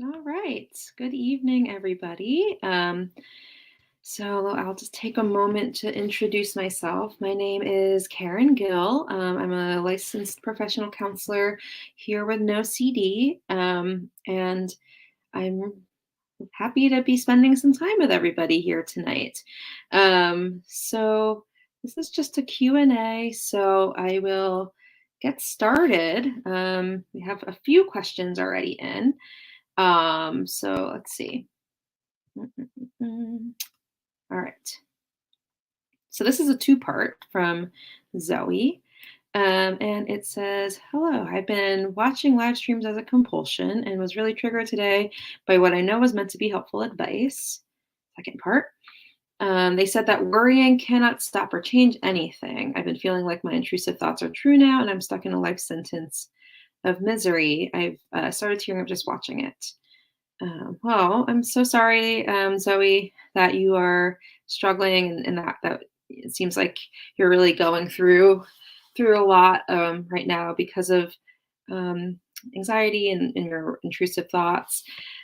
All right. Good evening, everybody. So I'll just take a moment to introduce myself. My name is Caryn Gill. I'm a licensed professional counselor here with NOCD, and I'm happy to be spending some time with everybody here tonight. So this is just a Q&A, so I will get started. We have a few questions already in. So let's see. Mm. All right. So this is a two-part from Zoe. And it says, hello, I've been watching live streams as a compulsion and was really triggered today by what I know was meant to be helpful advice. Second part. They said that worrying cannot stop or change anything. I've been feeling like my intrusive thoughts are true now, and I'm stuck in a life sentence of misery. I've started tearing up just watching it. Well, I'm so sorry, Zoe, that you are struggling, and that it seems like you're really going through a lot right now because of um, anxiety and your intrusive thoughts.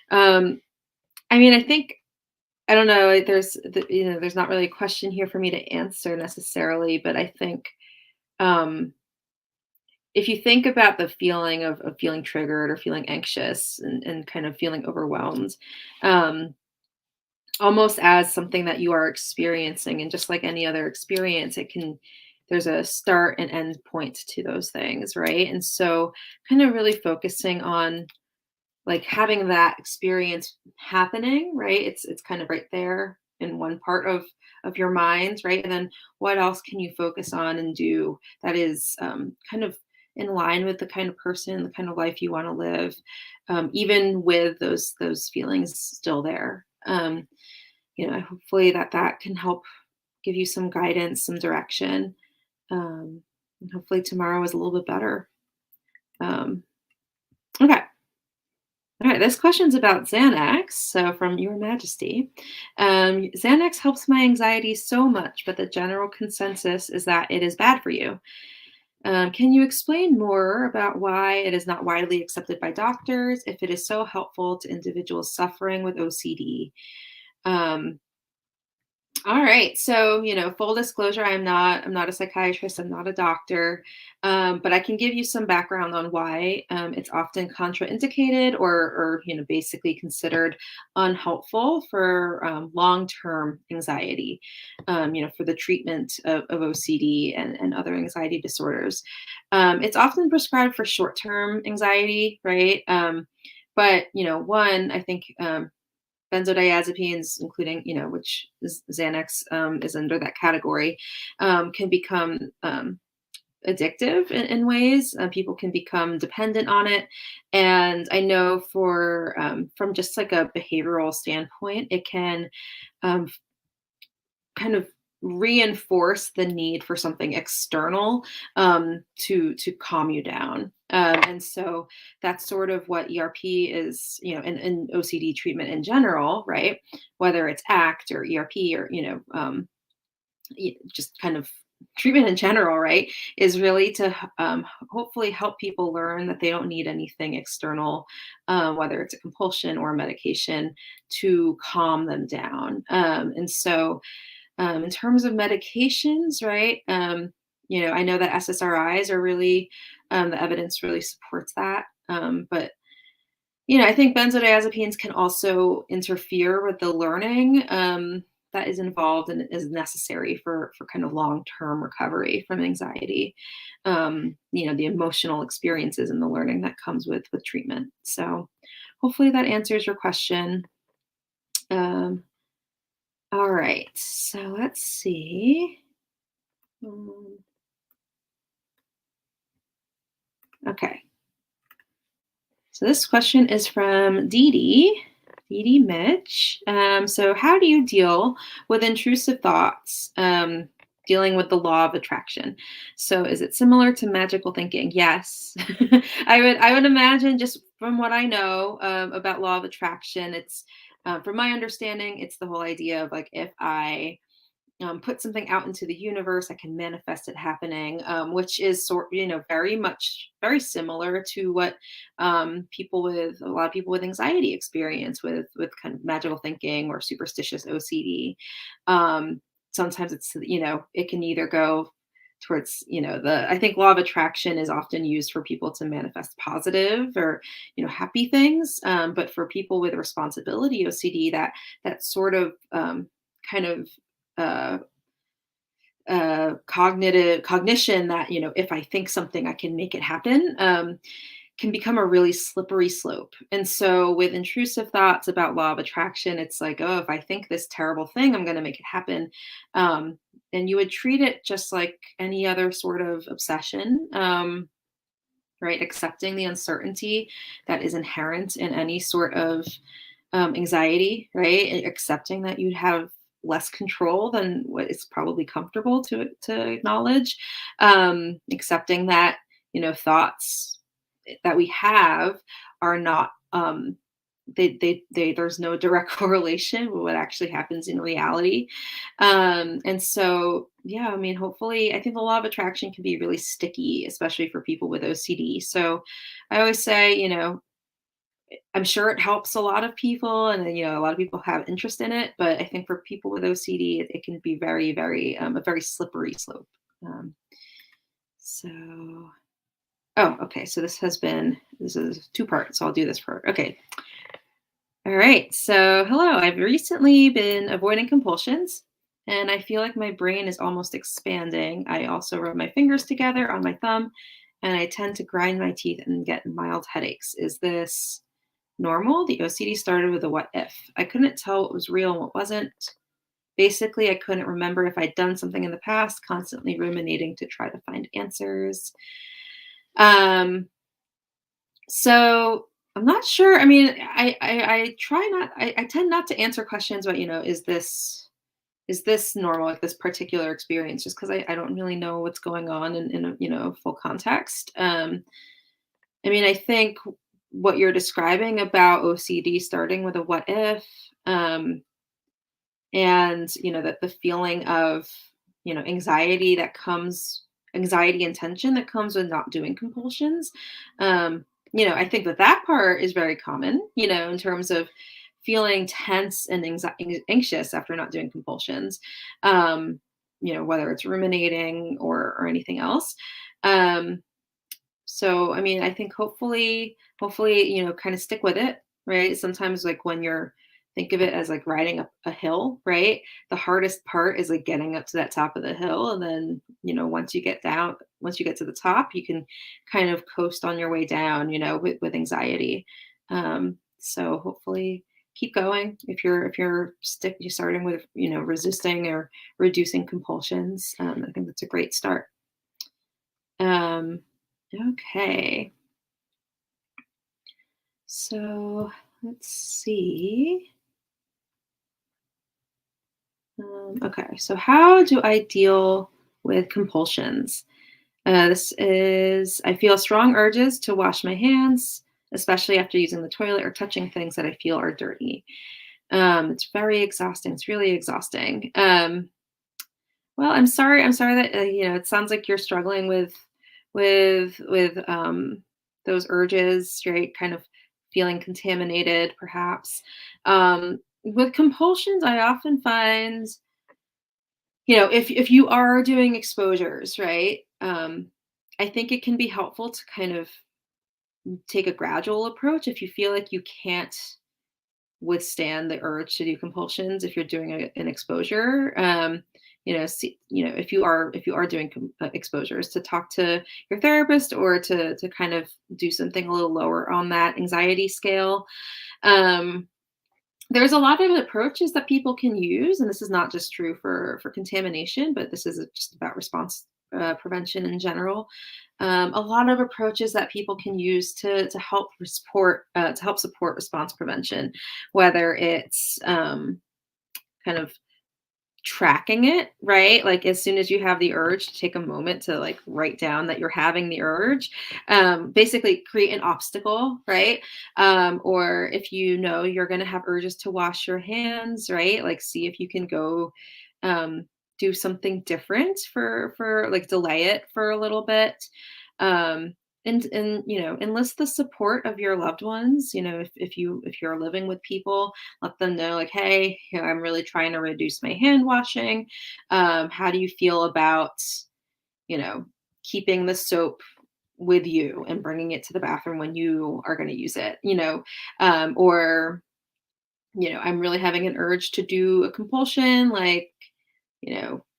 Um, I mean, I think I don't know. There's not really a question here for me to answer necessarily, but I think um, if you think about the feeling of feeling triggered or feeling anxious and kind of feeling overwhelmed. Um, Almost as something that you are experiencing, and just like any other experience, there's a start and end point to those things, right? And so kind of really focusing on like having that experience happening, right? It's kind of right there in one part of your mind, right? And then what else can you focus on and do that is kind of in line with the kind of person, the kind of life you want to live, even with those feelings still there. Hopefully that can help give you some guidance, some direction. And hopefully tomorrow is a little bit better. Um, okay. All right, this question's about Xanax. So, from Your Majesty, Xanax helps my anxiety so much, but the general consensus is that it is bad for you. Can you explain more about why it is not widely accepted by doctors if it is so helpful to individuals suffering with OCD? Um, All right. So, full disclosure, I'm not a psychiatrist, I'm not a doctor. But I can give you some background on why it's often contraindicated or basically considered unhelpful for long-term anxiety, for the treatment of OCD and other anxiety disorders. It's often prescribed for short-term anxiety, right? But, one, I think benzodiazepines, including, which is Xanax, is under that category, can become addictive in ways. People can become dependent on it. And I know from just like a behavioral standpoint, it can um, kind of reinforce the need for something external to calm you down. And so that's sort of what ERP is, and OCD treatment in general, right? Whether it's ACT or ERP or just kind of treatment in general, right, is really to hopefully help people learn that they don't need anything external, whether it's a compulsion or a medication, to calm them down. And so in terms of medications, right? I know that SSRIs are really, the evidence really supports that. But I think benzodiazepines can also interfere with the learning that is involved and is necessary for kind of long-term recovery from anxiety. The emotional experiences and the learning that comes with treatment. So hopefully that answers your question. Um, all right, so let's see. Okay. So this question is from Dee Dee Mitch. So how do you deal with intrusive thoughts, dealing with the law of attraction? So is it similar to magical thinking? Yes. I would imagine, just from what I know about law of attraction, it's from my understanding, it's the whole idea of like, if I put something out into the universe, I can manifest it happening, which is very much very similar to what a lot of people with anxiety experience with kind of magical thinking or superstitious OCD. Um, Sometimes it can either go towards, the I think law of attraction is often used for people to manifest positive or, happy things. But for people with responsibility OCD, that sort of kind of uh, cognition that, if I think something, I can make it happen, can become a really slippery slope. And so with intrusive thoughts about law of attraction, it's like, oh, if I think this terrible thing, I'm going to make it happen. Um, and you would treat it just like any other sort of obsession. Right? Accepting the uncertainty that is inherent in any sort of anxiety, right? Accepting that you'd have less control than what is probably comfortable to acknowledge. Accepting that, thoughts that we have are not there's no direct correlation with what actually happens in reality. And so, yeah, I mean, hopefully, I think the law of attraction can be really sticky, especially for people with OCD. So I always say, I'm sure it helps a lot of people, and then, a lot of people have interest in it. But I think for people with OCD, it can be very, very a very slippery slope. Um, so, oh, okay. So this is two parts. So I'll do this for okay. All right. So, hello. I've recently been avoiding compulsions, and I feel like my brain is almost expanding. I also rub my fingers together on my thumb, and I tend to grind my teeth and get mild headaches. Is this normal? The OCD started with a what if. I couldn't tell what was real and what wasn't. Basically, I couldn't remember if I'd done something in the past, constantly ruminating to try to find answers. Um, so I'm not sure. I mean, I try not. I tend not to answer questions about, is this normal, like this particular experience, just because I don't really know what's going on in a, full context. I mean, I think what you're describing about OCD starting with a what if, um, and that the feeling of, anxiety and tension that comes with not doing compulsions. um I think that part is very common, in terms of feeling tense and anxious after not doing compulsions, whether it's ruminating or anything else. um so, I mean, I think hopefully, kind of stick with it, right? Sometimes, like when you're think of it as like riding up a hill, right? The hardest part is like getting up to that top of the hill. And then, once you get to the top, you can kind of coast on your way down, with anxiety. So hopefully keep going you're starting with, resisting or reducing compulsions. I think that's a great start. Um, okay. So let's see. Okay. So how do I deal with compulsions? I feel strong urges to wash my hands, especially after using the toilet or touching things that I feel are dirty. It's very exhausting. It's really exhausting. Well, I'm sorry. I'm sorry that it sounds like you're struggling with those urges, right? Kind of feeling contaminated, perhaps. With compulsions, I often find, if you are doing exposures, right? I think it can be helpful to kind of take a gradual approach if you feel like you can't withstand the urge to do compulsions if you're doing an exposure. If you are doing exposures, to talk to your therapist or to kind of do something a little lower on that anxiety scale. um, there's a lot of approaches that people can use, and this is not just true for contamination, but this is just about response prevention in general. A lot of approaches that people can use to help support response prevention, whether it's kind of tracking it, right? Like as soon as you have the urge, to take a moment to like write down that you're having the urge. Basically create an obstacle, right? Or if you're going to have urges to wash your hands, right? Like see if you can go do something different for like delay it for a little bit. Um, and enlist the support of your loved ones. If you're living with people, let them know like, hey, I'm really trying to reduce my hand washing. How do you feel about you know keeping the soap with you and bringing it to the bathroom when you are going to use it? Or I'm really having an urge to do a compulsion, like,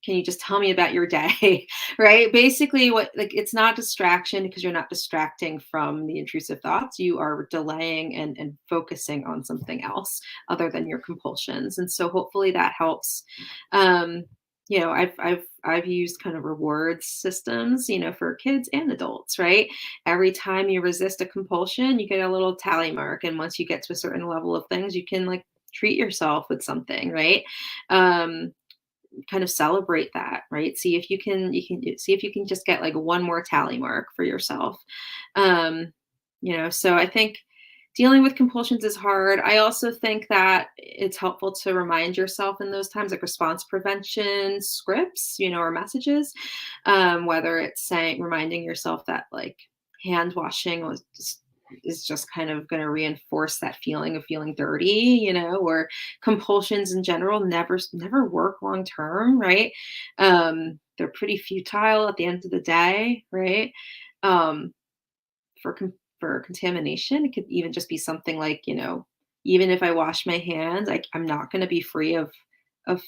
can you just tell me about your day? Right? Basically, what like it's not distraction because you're not distracting from the intrusive thoughts. You are delaying and focusing on something else other than your compulsions. And so hopefully that helps. Um, I've used kind of reward systems, for kids and adults, right? Every time you resist a compulsion, you get a little tally mark. And once you get to a certain level of things, you can like treat yourself with something, right? Um, Kind of celebrate that, right? See if you can just get like one more tally mark for yourself. So I think dealing with compulsions is hard. I also think that it's helpful to remind yourself in those times, like response prevention scripts, or messages, whether it's saying reminding yourself that like hand washing is just kind of going to reinforce that feeling of feeling dirty, or compulsions in general never work long term, right? They're pretty futile at the end of the day, right? Um, for contamination, it could even just be something like, even if I wash my hands, I'm not going to be free of of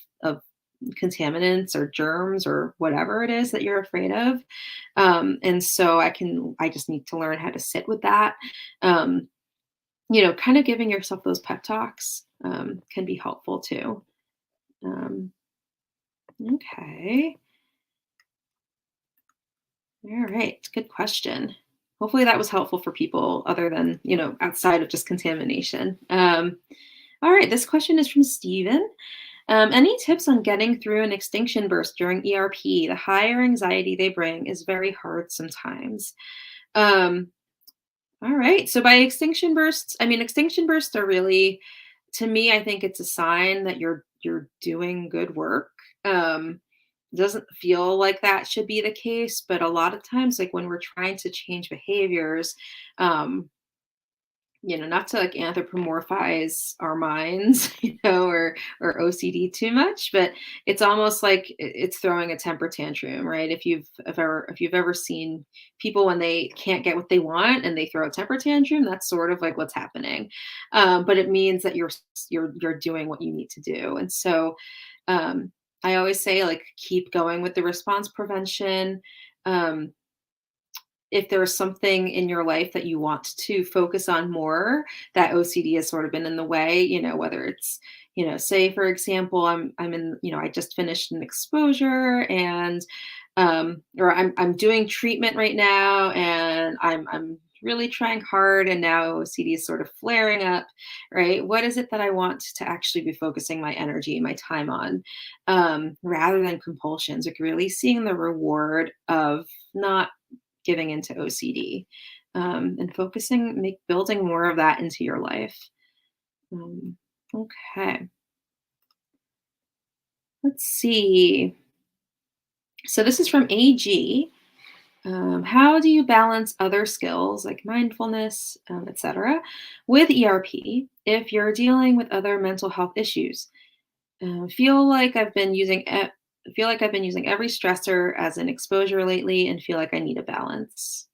contaminants or germs or whatever it is that you're afraid of. And so I just need to learn how to sit with that. Um, kind of giving yourself those pep talks can be helpful too. Um, okay. All right. Good question. Hopefully that was helpful for people other than, outside of just contamination. All right. This question is from Steven. Any tips on getting through an extinction burst during ERP? The higher anxiety they bring is very hard sometimes. Um, all right. So by extinction bursts, I mean extinction bursts are really, to me, I think it's a sign that you're doing good work. Um, doesn't feel like that should be the case, but a lot of times, like when we're trying to change behaviors, um, not to like anthropomorphize our minds, or OCD too much, but it's almost like it's throwing a temper tantrum, right? If you've ever seen people when they can't get what they want and they throw a temper tantrum, that's sort of like what's happening. But it means that you're doing what you need to do. And so I always say like keep going with the response prevention. Um, if there's something in your life that you want to focus on more, that OCD has sort of been in the way, whether it's, say for example, I'm in, I just finished an exposure and or I'm doing treatment right now and I'm really trying hard and now OCD is sort of flaring up, right? What is it that I want to actually be focusing my energy, my time on, rather than compulsions, like really seeing the reward of not giving into OCD, and building more of that into your life. Um, okay, let's see. So this is from AG. How do you balance other skills like mindfulness, etc., with ERP if you're dealing with other mental health issues? Feel like I've been using every stressor as an exposure lately, and feel like I need a balance.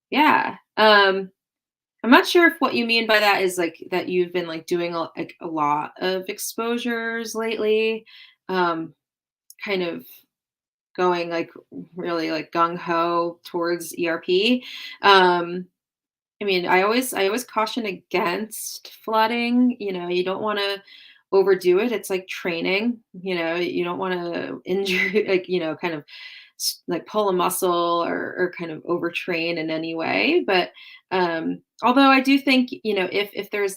Yeah. I'm not sure if what you mean by that is like that you've been like doing a lot of exposures lately, um, kind of going like really like gung ho towards ERP. Um, I mean, I always caution against flooding. You don't want to overdo it. It's like training. You don't want to injure, like kind of like pull a muscle or kind of overtrain in any way. But although I do think if there's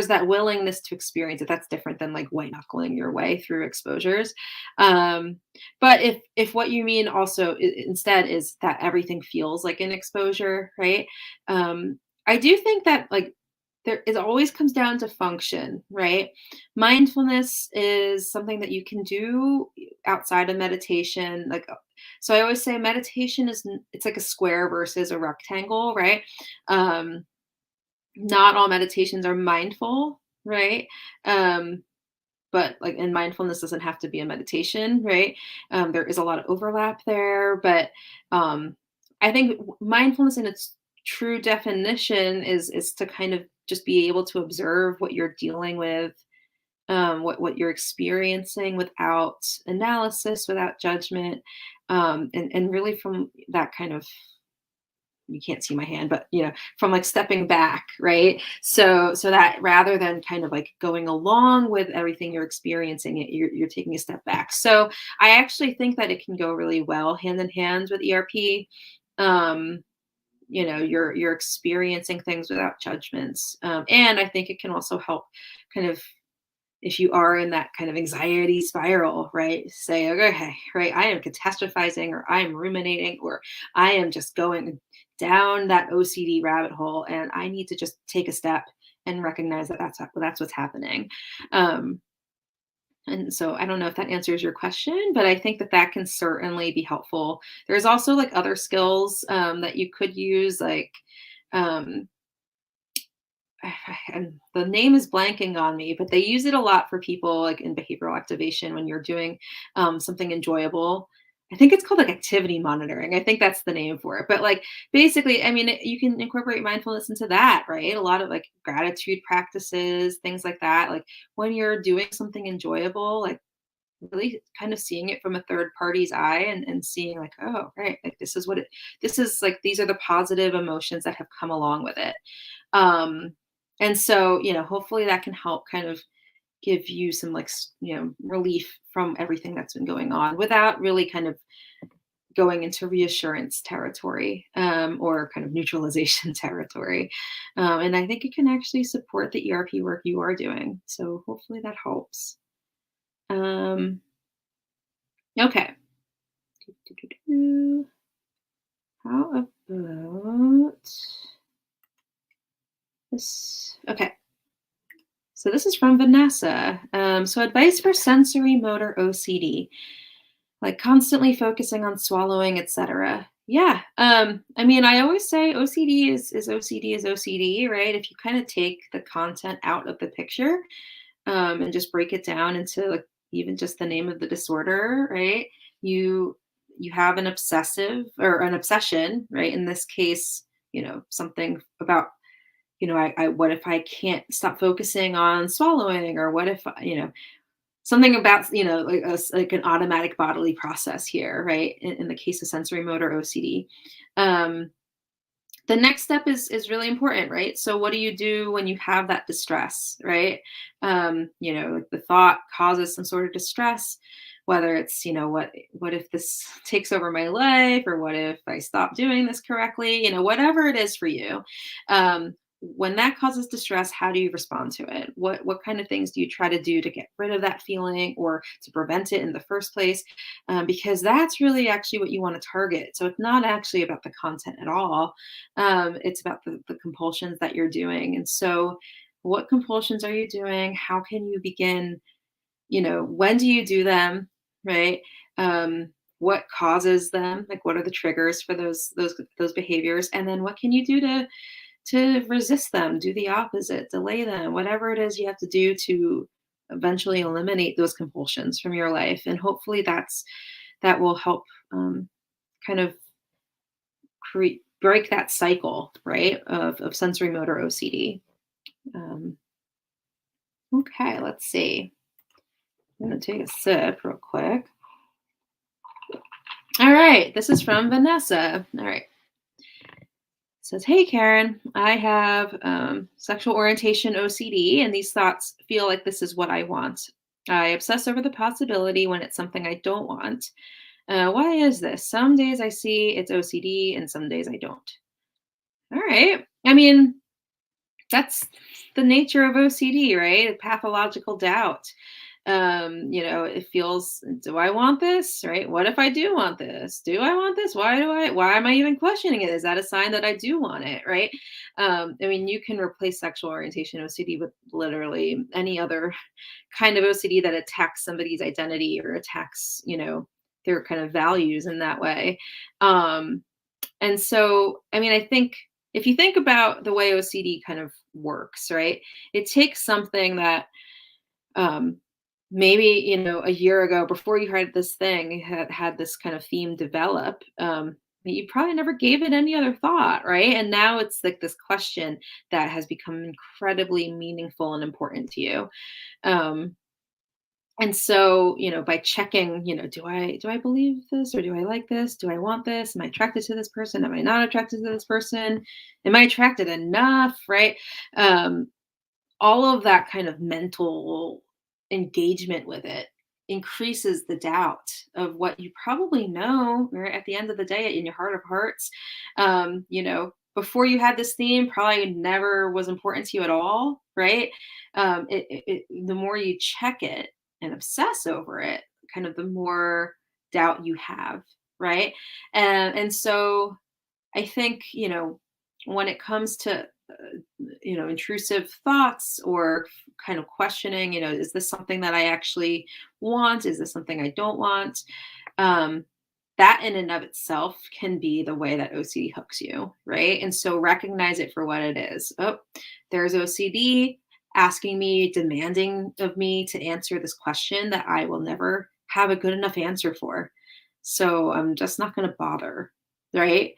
that willingness to experience it, that's different than like white knuckling your way through exposures. Um, but if what you mean also instead is that everything feels like an exposure, right? I do think that like it always comes down to function, right? Mindfulness is something that you can do outside of meditation. So I always say meditation it's like a square versus a rectangle, right? Um, Not all meditations are mindful, right? Um, but like, and mindfulness doesn't have to be a meditation, right? There is a lot of overlap there, but I think mindfulness in its true definition is to kind of just be able to observe what you're dealing with, what you're experiencing without analysis, without judgment, and really from that kind of, you can't see my hand, but from like stepping back, right? So that rather than kind of like going along with everything you're experiencing, you're taking a step back. So I actually think that it can go really well hand in hand with ERP. Um, you're experiencing things without judgments, and I think it can also help kind of, if you are in that kind of anxiety spiral, right? Say, okay, right, I am catastrophizing, or I am ruminating, or I am just going down that OCD rabbit hole, and I need to just take a step and recognize that that's what's happening. Um, and so I don't know if that answers your question, but I think that that can certainly be helpful. There's also like other skills that you could use, like um, and the name is blanking on me, but they use it a lot for people like in behavioral activation when you're doing something enjoyable. I think it's called like activity monitoring. I think that's the name for it. But like basically, I mean, you can incorporate mindfulness into that, right? A lot of like gratitude practices, things like that. Like when you're doing something enjoyable, like really kind of seeing it from a third party's eye, and seeing like, oh, right, like this is like, these are the positive emotions that have come along with it. Um, and so, hopefully that can help kind of give you some like, relief from everything that's been going on without really kind of going into reassurance territory, or kind of neutralization territory. And I think it can actually support the ERP work you are doing. So hopefully that helps. Um, okay. How about this? Okay. So this is from Vanessa. So advice for sensory motor OCD, like constantly focusing on swallowing, etc. Yeah. I mean, I always say OCD is OCD is OCD, right? If you kind of take the content out of the picture, and just break it down into like even just the name of the disorder, right? You you have an obsessive or an obsession, right? In this case, something about, I what if I can't stop focusing on swallowing, or what if something about, like like an automatic bodily process here, right? In the case of sensory motor OCD. um the next step is really important, right? So what do you do when you have that distress, right? Like the thought causes some sort of distress, whether it's, what if this takes over my life, or what if I stop doing this correctly, whatever it is for you. When that causes distress, how do you respond to it? What kind of things do you try to do to get rid of that feeling, or to prevent it in the first place? Because that's really actually what you want to target. So it's not actually about the content at all. It's about the compulsions that you're doing. And so, what compulsions are you doing? How can you begin? When do you do them? Right? What causes them? Like, what are the triggers for those behaviors? And then, what can you do to resist them? Do the opposite, delay them, whatever it is you have to do to eventually eliminate those compulsions from your life. And hopefully, that will help, kind of break that cycle, right, of sensory motor OCD. Um, okay, let's see. I'm going to take a sip real quick. All right, this is from Vanessa. All right. It says, hey, Caryn, I have sexual orientation OCD, and these thoughts feel like this is what I want. I obsess over the possibility when it's something I don't want. Why is this? Some days I see it's OCD, and some days I don't. All right. I mean, that's the nature of OCD, right? Pathological doubt. It feels, do I want this? Right? What if I do want this? Do I want this? Why am I even questioning it? Is that a sign that I do want it? Right? You can replace sexual orientation OCD with literally any other kind of OCD that attacks somebody's identity or attacks, their kind of values in that way. And so, I think if you think about the way OCD kind of works, right? It takes something that um, maybe, a year ago before you had this thing, had this kind of theme develop. But you probably never gave it any other thought, right? And now it's like this question that has become incredibly meaningful and important to you. Um, and so, by checking, do I believe this, or do I like this? Do I want this? Am I attracted to this person? Am I not attracted to this person? Am I attracted enough? Right? Um, all of that kind of mental engagement with it increases the doubt of what you probably know, right, at the end of the day in your heart of hearts. Before you had this theme, probably never was important to you at all, right? The more you check it and obsess over it, kind of the more doubt you have, right? And so I think, when it comes to, intrusive thoughts or kind of questioning, is this something that I actually want? Is this something I don't want? Um, that in and of itself can be the way that OCD hooks you, right? And so recognize it for what it is. Oh, there's OCD asking me, demanding of me to answer this question that I will never have a good enough answer for. So I'm just not going to bother, right?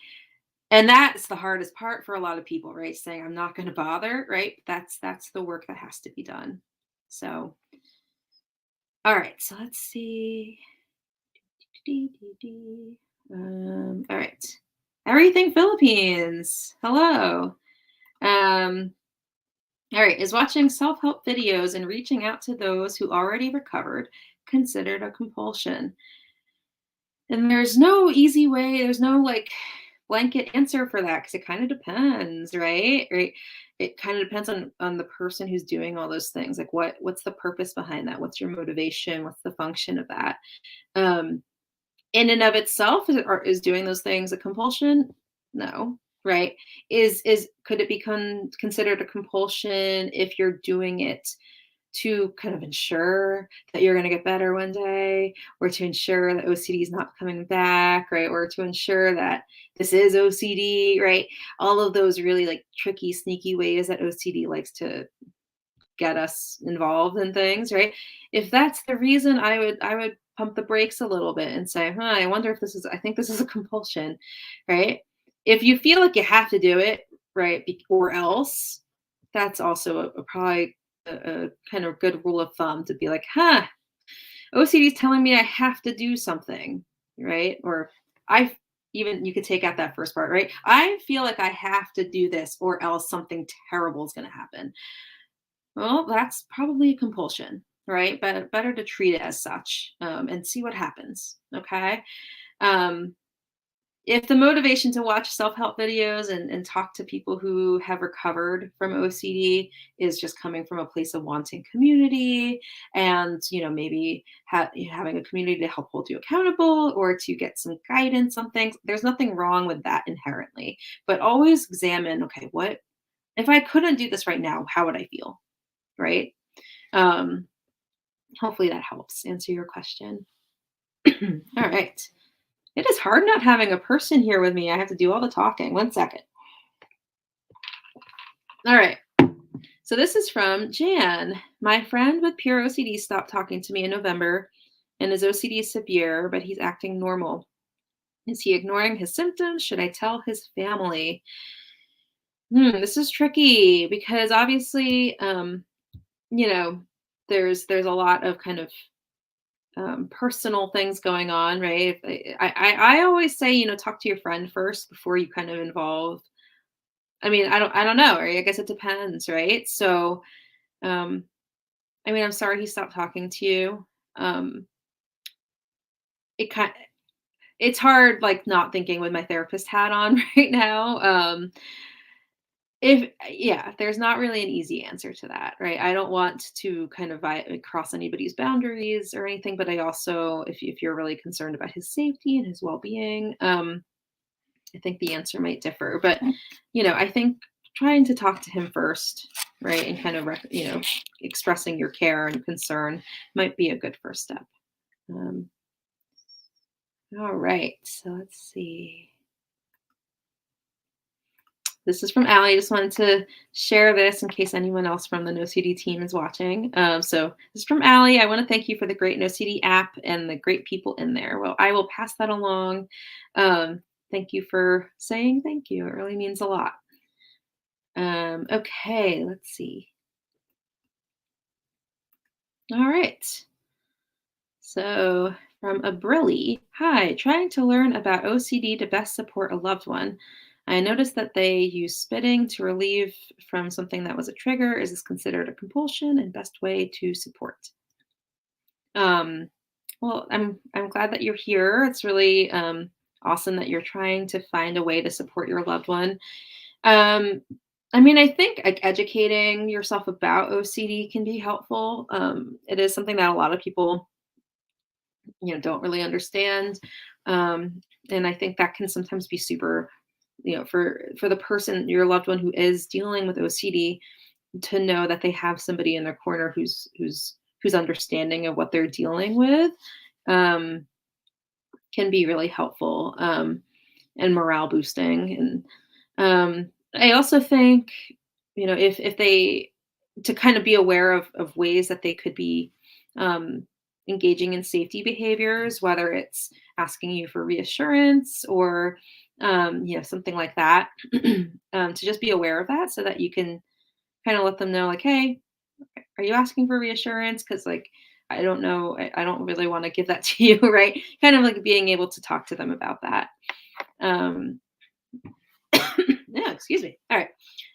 And that's the hardest part for a lot of people, right? Saying, "I'm not gonna bother," right? That's the work that has to be done. So, alright, so let's see. Alright. Everything Philippines. Hello. Um, alright, is watching self-help videos and reaching out to those who already recovered considered a compulsion? And there's no easy way, there's no, like, blanket answer for that because it kinda depends, right? Right? It kinda depends on the person who's doing all those things, like, what's the purpose behind that? What's your motivation? What's the function of that? Um, in and of itself, is doing those things a compulsion? No, right? Could it become considered a compulsion if you're doing it to kind of ensure that you're going to get better one day, or to ensure that OCD is not coming back, right? Or to ensure that this is OCD, right? All of those really like tricky, sneaky ways that OCD likes to get us involved in things, right? If that's the reason, I would pump the brakes a little bit and say, huh, I wonder if I think this is a compulsion, right? If you feel like you have to do it, right, or else, that's also probably a kind of good rule of thumb to be like, huh, OCD is telling me I have to do something, right? Or I even you could take out that first part, right? I feel like I have to do this or else something terrible is going to happen. Well, that's probably a compulsion, right? But better to treat it as such, and see what happens. Okay. Um, if the motivation to watch self-help videos and talk to people who have recovered from OCD is just coming from a place of wanting community and, maybe having a community to help hold you accountable or to get some guidance on things, there's nothing wrong with that inherently. But always examine, okay, what if I couldn't do this right now, how would I feel? Right? Um, hopefully that helps answer your question. All right. It is hard not having a person here with me. I have to do all the talking. One second. All right. So this is from Jan. My friend with pure OCD stopped talking to me in November, and his OCD is severe, but he's acting normal. Is he ignoring his symptoms? Should I tell his family? This is tricky because obviously, you know, there's a lot of kind of personal things going on, right? I always say, talk to your friend first before you kind of involve. I don't know. Right? I guess it depends, right? So, um, I'm sorry he stopped talking to you. Um, it kind it's hard, like not thinking with my therapist hat on right now. Yeah, there's not really an easy answer to that, right? I don't want to kind of cross anybody's boundaries or anything, but I also, if you're really concerned about his safety and his well-being, I think the answer might differ. But I think trying to talk to him first, right, and kind of expressing your care and concern might be a good first step. Um, all right, so let's see. This is from Allie. I just wanted to share this in case anyone else from the NoCD team is watching. So this is from Allie. I want to thank you for the great NoCD app and the great people in there. Well, I will pass that along. Thank you for saying thank you. It really means a lot. Okay, let's see. All right. So from Abrilli, hi, trying to learn about OCD to best support a loved one. I noticed that they use spitting to relieve from something that was a trigger. Is this considered a compulsion and best way to support? Um, well, I'm glad that you're here. It's really awesome that you're trying to find a way to support your loved one. Um, I mean, I think like educating yourself about OCD can be helpful. It is something that a lot of people don't really understand, um, and I think that can sometimes be super, for the person, your loved one who is dealing with OCD, to know that they have somebody in their corner who's understanding of what they're dealing with, um, can be really helpful, and morale boosting. And I also think, if they, to kind of be aware of ways that they could be um, engaging in safety behaviors, whether it's asking you for reassurance or something like that, to just be aware of that so that you can kind of let them know, like, hey, are you asking for reassurance? Because like, I don't know, I don't really want to give that to you, right? Kind of like being able to talk to them about that. Um, yeah, excuse me. All right.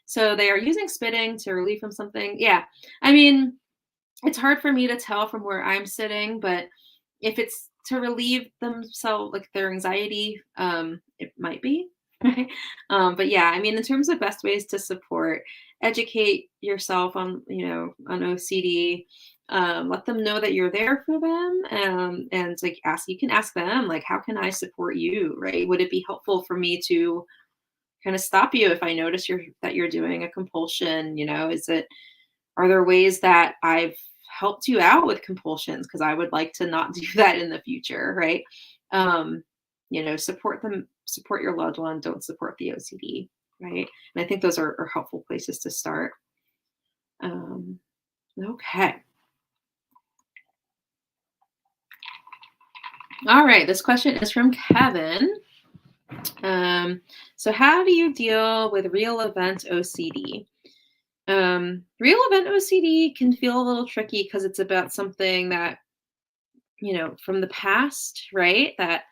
So they are using spitting to relieve from something. Yeah. I mean, it's hard for me to tell from where I'm sitting, but if it's to relieve themselves, like their anxiety, it might be. Right. But yeah, I mean, in terms of best ways to support, educate yourself on OCD. Let them know that you're there for them, and like you can ask them, like, how can I support you? Right? Would it be helpful for me to kind of stop you if I notice that you're doing a compulsion? Are there ways that I've helped you out with compulsions? Because I would like to not do that in the future, right? Um, support your loved one, don't support the OCD, right? And I think those are helpful places to start. Um, okay. All right. This question is from Kevin. So how do you deal with real event OCD? Real event OCD can feel a little tricky because it's about something that, from the past, right? That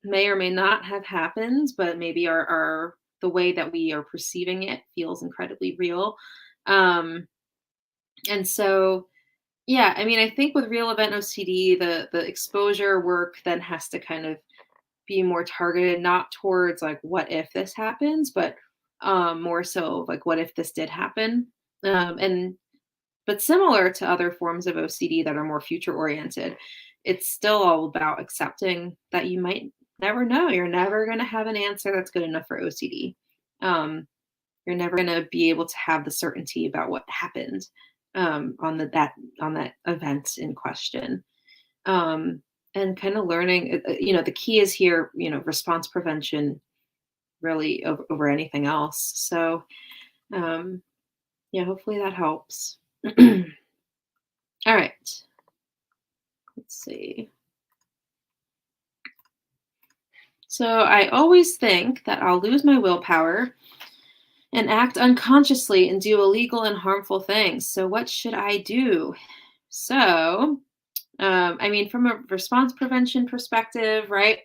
may or may not have happened, but maybe our the way that we are perceiving it feels incredibly real. Um, and so, yeah, I mean, I think with real event OCD, the exposure work then has to kind of be more targeted, not towards like what if this happens, but more so like what if this did happen. And But similar to other forms of OCD that are more future oriented, it's still all about accepting that you might never know. You're never going to have an answer that's good enough for OCD. Um, you're never going to be able to have the certainty about what happened on that event in question. Um, and kind of learning, the key is here, response prevention really over anything else. So, um, yeah, hopefully that helps. All right. Let's see. So I always think that I'll lose my willpower and act unconsciously and do illegal and harmful things. So what should I do? So, I mean, from a response prevention perspective, right?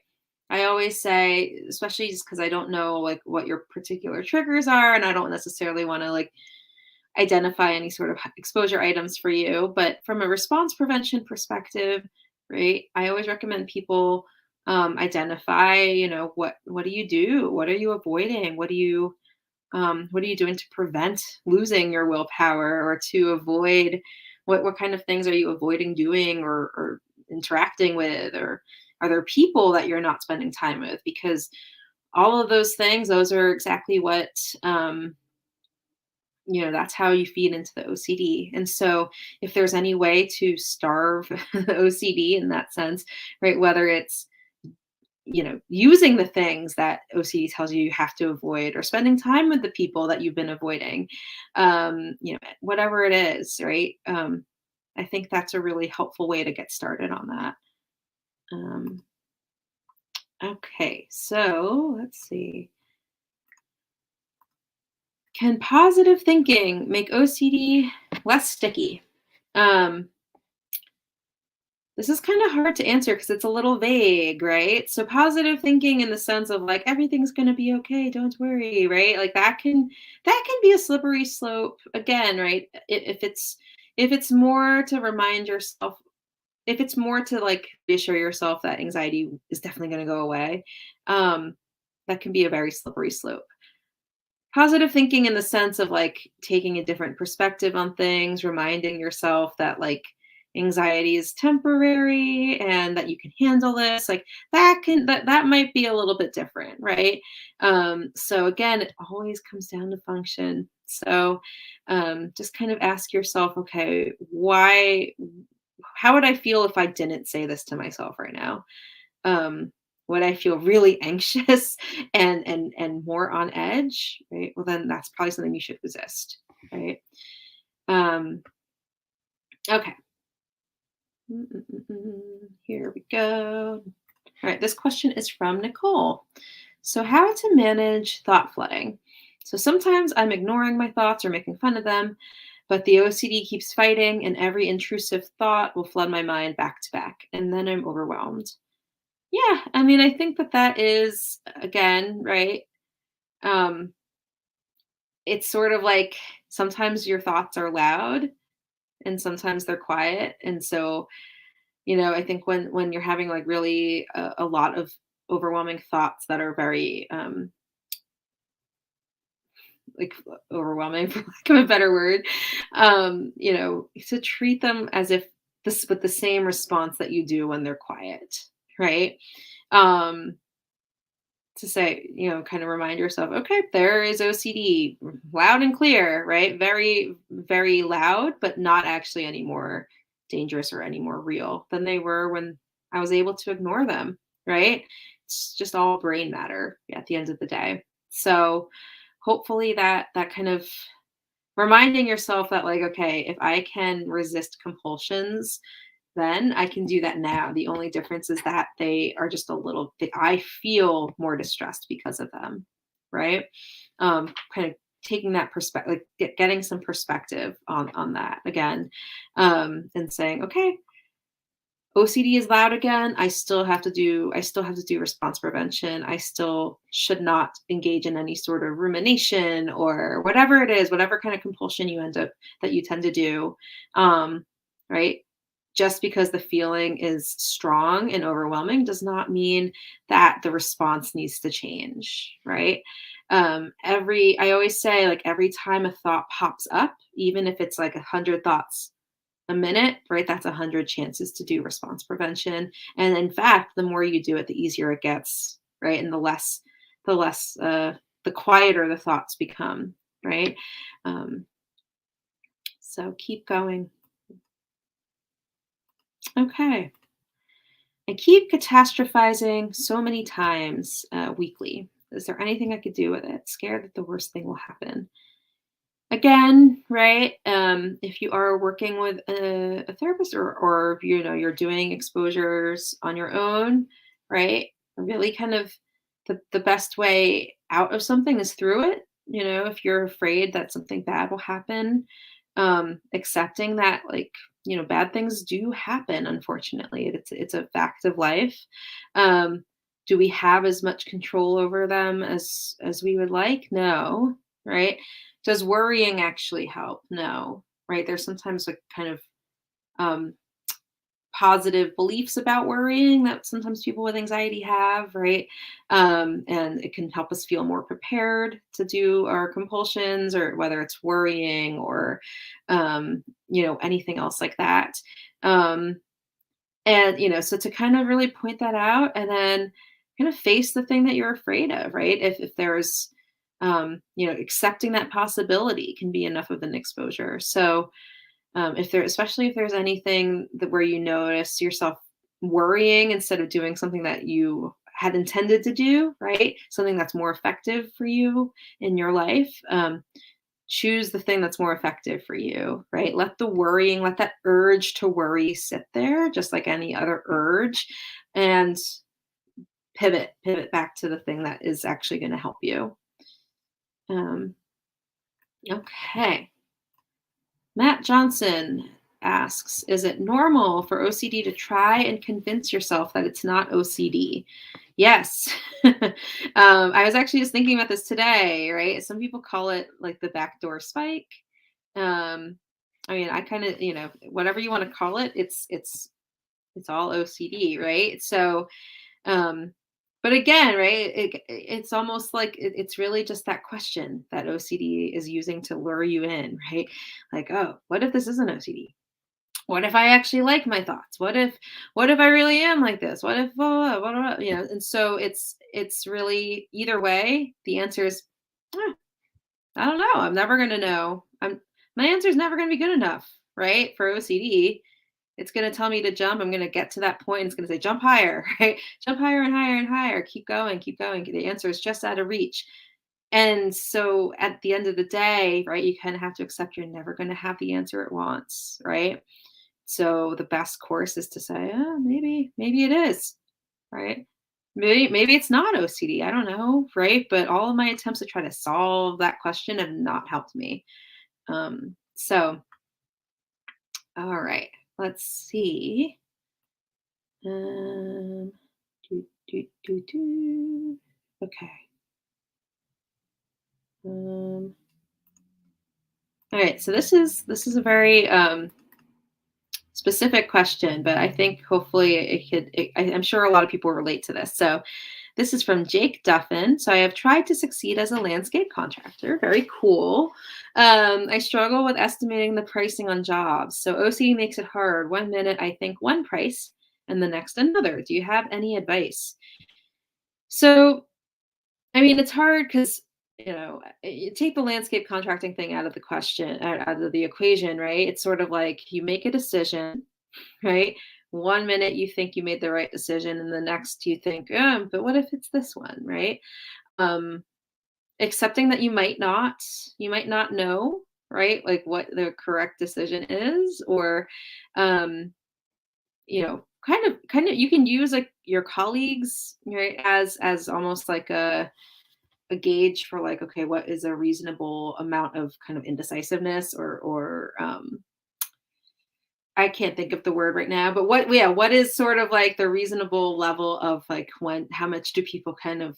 I always say, especially just because I don't know like what your particular triggers are, and I don't necessarily want to like identify any sort of exposure items for you. But from a response prevention perspective, right, I always recommend people identify, what do you do? What are you avoiding? What are you doing to prevent losing your willpower or to avoid what kind of things are you avoiding doing or interacting with, or are there people that you're not spending time with? Because all of those things, those are exactly what that's how you feed into the OCD. And so if there's any way to starve the OCD in that sense, right, whether it's using the things that OCD tells you you have to avoid, or spending time with the people that you've been avoiding, whatever it is, right? I think that's a really helpful way to get started on that. Um, okay, so let's see. Can positive thinking make OCD less sticky? Um, This is kind of hard to answer because it's a little vague, right? So positive thinking in the sense of like everything's going to be okay, don't worry, right? Like that can be a slippery slope again, right? If it's more to remind yourself, if it's more to like reassure yourself that anxiety is definitely going to go away, um that can be a very slippery slope. Positive thinking in the sense of, like, taking a different perspective on things, reminding yourself that, like, anxiety is temporary and that you can handle this, like, that might be a little bit different, right? So again, it always comes down to function. So, just kind of ask yourself, "Okay, why how would I feel if I didn't say this to myself right now?" um, would I feel really anxious and more on edge, right? Well, then that's probably something you should resist, right? Um, okay. Here we go. All right, this question is from Nicole. So, how to manage thought flooding? So, sometimes I'm ignoring my thoughts or making fun of them, but the OCD keeps fighting, and every intrusive thought will flood my mind back to back, and then I'm overwhelmed. Yeah, I mean, I think that is, again, right? Um, it's sort of like sometimes your thoughts are loud and sometimes they're quiet. And so, I think when you're having like really a lot of overwhelming thoughts that are very like overwhelming for lack of a better word, to treat them as if this with the same response that you do when they're quiet, right? Um, to say, kind of remind yourself, okay, there is OCD loud and clear, right? Very, very loud, but not actually any more dangerous or any more real than they were when I was able to ignore them, right? It's just all brain matter at the end of the day. So hopefully that kind of reminding yourself that, like, okay, if I can resist compulsions, then I can do that now. The only difference is that they are just a little bit, I feel more distressed because of them, right? Kind of taking that perspective, like getting some perspective on that again, and saying, okay, OCD is loud again. I still have to do response prevention. I still should not engage in any sort of rumination or whatever it is, whatever kind of compulsion you tend to do. Um, right? Just because the feeling is strong and overwhelming does not mean that the response needs to change, right? I always say, like, every time a thought pops up, even if it's like 100 thoughts a minute, right? That's 100 chances to do response prevention. And in fact, the more you do it, the easier it gets, right? And the quieter the thoughts become, right? Um, so keep going. Okay. I keep catastrophizing so many times weekly. Is there anything I could do with it? Scared that the worst thing will happen. Again, right? If you are working with a therapist, or if you're doing exposures on your own, right? Really kind of the best way out of something is through it. If you're afraid that something bad will happen, accepting that, like, bad things do happen, unfortunately. It's a fact of life. Um, do we have as much control over them as we would like? No, right? Does worrying actually help? No, right? There's sometimes like kind of um, positive beliefs about worrying that sometimes people with anxiety have, right? And it can help us feel more prepared to do our compulsions, or whether it's worrying or, anything else like that. Um, and, so to kind of really point that out and then kind of face the thing that you're afraid of, right? If there's, accepting that possibility can be enough of an exposure. So, especially if there's anything that where you notice yourself worrying instead of doing something that you had intended to do, right? Something that's more effective for you in your life. Choose the thing that's more effective for you, right? Let that urge to worry sit there, just like any other urge, and pivot back to the thing that is actually going to help you. Um, okay. Matt Johnson asks, is it normal for OCD to try and convince yourself that it's not OCD? Yes. I was actually just thinking about this today, right? Some people call it like the backdoor spike. I mean, I kind of, whatever you want to call it, it's all OCD, right? So, um, but again, right, it's almost like it's really just that question that OCD is using to lure you in, right? Like, oh, what if this isn't OCD? What if I actually like my thoughts? What if I really am like this? What if blah, blah, blah, blah, And so it's really either way. The answer is, "Eh, I don't know. I'm never gonna know. My answer is never gonna be good enough, right? For OCD, it's going to tell me to jump. I'm going to get to that point. And it's going to say, jump higher, right? Jump higher and higher and higher. Keep going, keep going. The answer is just out of reach. And so at the end of the day, right, you kind of have to accept you're never going to have the answer it wants, right? So the best course is to say, oh, maybe it is, right? Maybe it's not OCD. I don't know, right? But all of my attempts to try to solve that question have not helped me. So, all right, let's see. Um, Okay. All right. So this is a very specific question, but I think hopefully I'm sure a lot of people relate to this. So this is from Jake Duffin. So I have tried to succeed as a landscape contractor. Very cool. I struggle with estimating the pricing on jobs. So OCD makes it hard. 1 minute I think one price, and the next another. Do you have any advice? So I mean, it's hard because, you take the landscape contracting thing out of the question, out of the equation, right? It's sort of like you make a decision, right? 1 minute you think you made the right decision, and the next you think, but what if it's this one, right? Um, Accepting that you might not know, right? Like what the correct decision is, or, um, kind of, you can use like your colleagues, right, as almost like a gauge for like, okay, what is a reasonable amount of kind of indecisiveness, or I can't think of the word right now, but what is sort of like the reasonable level of like how much do people kind of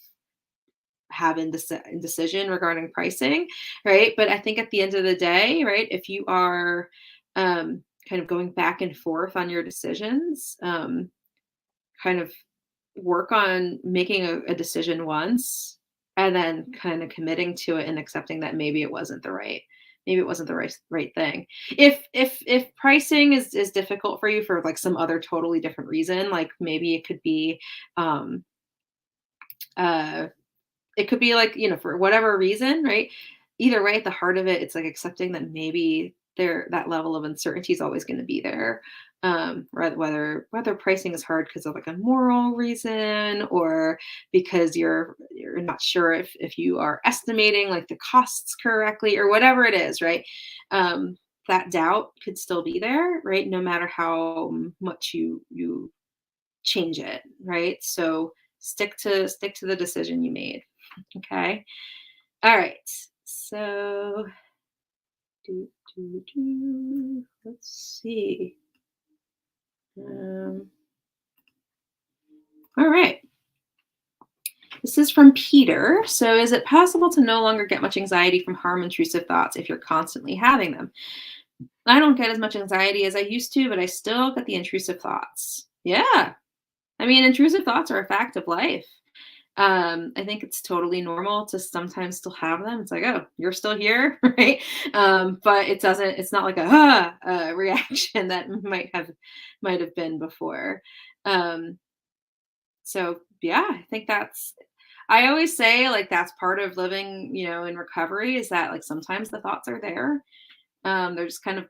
have indecision regarding pricing, right? But I think at the end of the day, right, if you are kind of going back and forth on your decisions, kind of work on making a decision once and then kind of committing to it and accepting that maybe it wasn't the right thing. If pricing is difficult for you for like some other totally different reason, like maybe um uh it could be like, for whatever reason, right? Either way, at the heart of it, it's like accepting that maybe that level of uncertainty is always going to be there. Whether pricing is hard because of like a moral reason, or because you're not sure if you are estimating like the costs correctly, or whatever it is, right? That doubt could still be there, right? No matter how much you change it, right? So stick to the decision you made. Okay. All right. So, let's see. All right. This is from Peter. So, is it possible to no longer get much anxiety from harm intrusive thoughts if you're constantly having them? I don't get as much anxiety as I used to, but I still get the intrusive thoughts. Yeah. I mean, intrusive thoughts are a fact of life. I think it's totally normal to sometimes still have them. It's like, oh, you're still here, right? But it's not like a reaction that might have been before. Um, so yeah, I think I always say like that's part of living, in recovery is that like sometimes the thoughts are there. They're just kind of,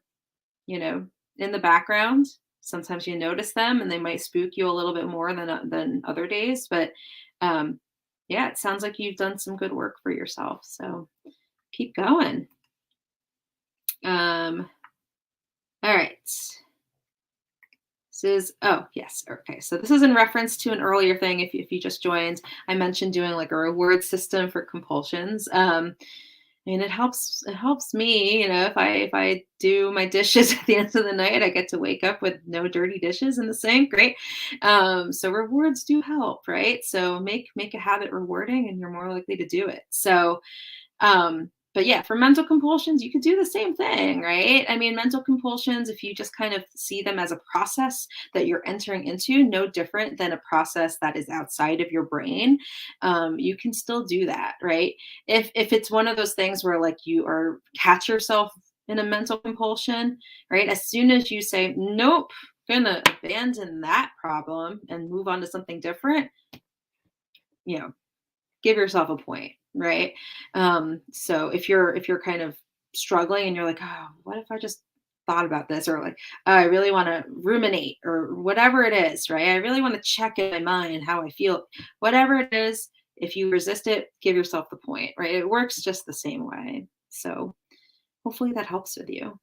you know, in the background. Sometimes you notice them and they might spook you a little bit more than other days. But um, yeah, it sounds like you've done some good work for yourself. So keep going. All right. This is, oh, yes. Okay. So this is in reference to an earlier thing. If you just joined, I mentioned doing like a reward system for compulsions. And it helps me, if I do my dishes at the end of the night, I get to wake up with no dirty dishes in the sink, right? So rewards do help, right? So make a habit rewarding and you're more likely to do it. So but yeah, for mental compulsions, you could do the same thing, right? I mean, mental compulsions, if you just kind of see them as a process that you're entering into, no different than a process that is outside of your brain, you can still do that, right? If it's one of those things where like you are catch yourself in a mental compulsion, right? As soon as you say, nope, gonna abandon that problem and move on to something different, you know, give yourself a point, right? So if you're kind of struggling and you're like, oh, what if I just thought about this, or like, oh, I really want to ruminate, or whatever it is, right? I really want to check in my mind how I feel. Whatever it is, if you resist it, give yourself the point, right? It works just the same way. So hopefully that helps with you.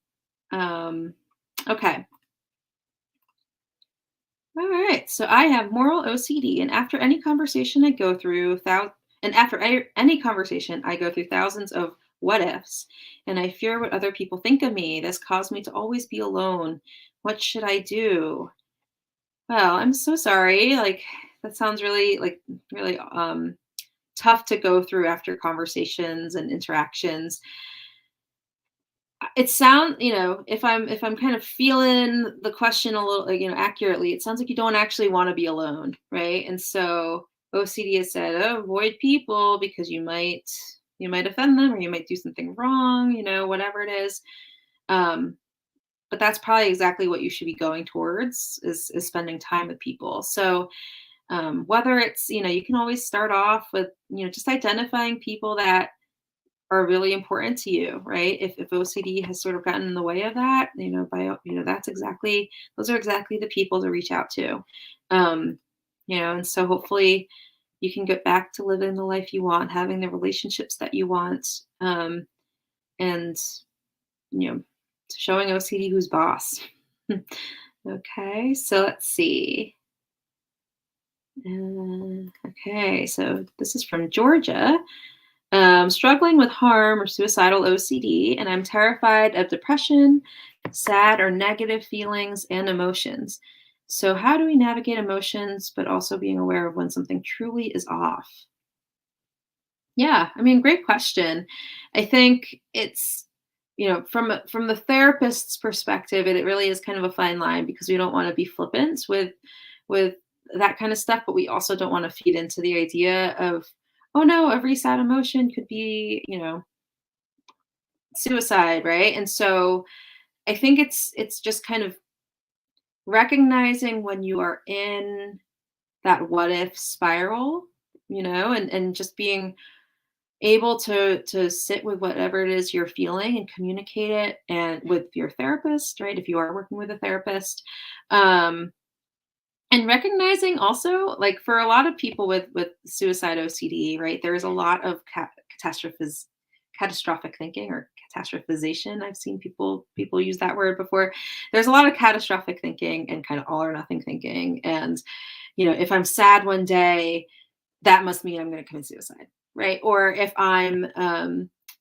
Okay. All right. So I have moral OCD, and after any conversation I go through, any conversation, I go through thousands of what ifs, and I fear what other people think of me. This caused me to always be alone. What should I do? Well, I'm so sorry. Like that sounds really tough to go through after conversations and interactions. It sounds, if I'm kind of feeling the question a little, like, accurately, it sounds like you don't actually want to be alone, right? And so OCD has said, oh, avoid people because you might offend them or you might do something wrong, whatever it is. Um, but that's probably exactly what you should be going towards is spending time with people. So whether it's, you can always start off with, just identifying people that are really important to you, right? If OCD has sort of gotten in the way of that, those are exactly the people to reach out to. Um, and so hopefully you can get back to living the life you want, having the relationships that you want, and you know, showing OCD who's boss. Okay, so let's see. Okay, so this is from Georgia. Struggling with harm or suicidal OCD, and I'm terrified of depression, sad or negative feelings, and emotions. So, how do we navigate emotions, but also being aware of when something truly is off? Yeah, I mean, great question. I think it's, from the therapist's perspective, it really is kind of a fine line because we don't want to be flippant with that kind of stuff, but we also don't want to feed into the idea of, oh no, every sad emotion could be, suicide, right? And so I think it's just kind of recognizing when you are in that what if spiral, and just being able to sit with whatever it is you're feeling and communicate it and with your therapist, right? If you are working with a therapist. And recognizing also, like for a lot of people with suicide OCD, right? There is a lot of catastrophic thinking or catastrophization. I've seen people use that word before. There's a lot of catastrophic thinking and kind of all or nothing thinking. And if I'm sad one day, that must mean I'm going to commit suicide, right? Or if I'm